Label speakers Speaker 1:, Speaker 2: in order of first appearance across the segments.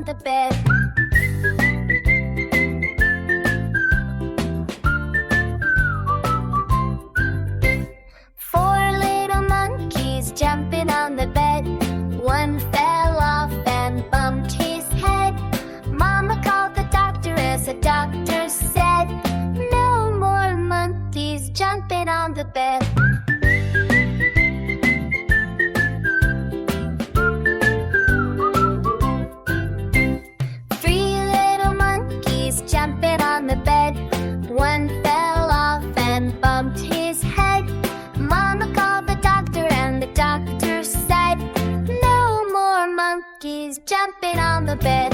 Speaker 1: the bed. Four little monkeys jumping on the bed. One fell off and bumped his head. Mama called the doctor as the doctor said, no more monkeys jumping on the bed. Three little monkeys jumping on the bed. One fell off and bumped his head. Mama called the doctor and the doctor said, no more monkeys jumping on the bed.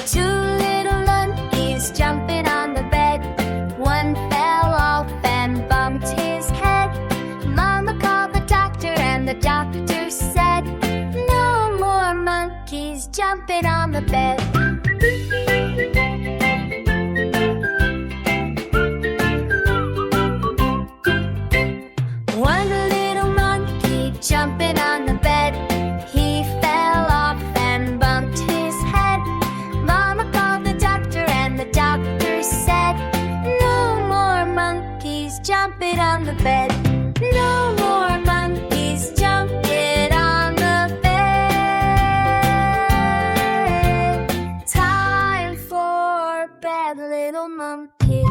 Speaker 1: Two little monkeys jumping on the bed. One fell off and bumped his head. Mama called the doctor and the doctor said, no more monkeys jumping on the bed. One little monkey jumping on the bed. He fell off and bumped his head. Mama called the doctor and the doctor said, no more monkeys jumping on the bed. No more monkeys jumping on the bed. Time for bed, little monkey.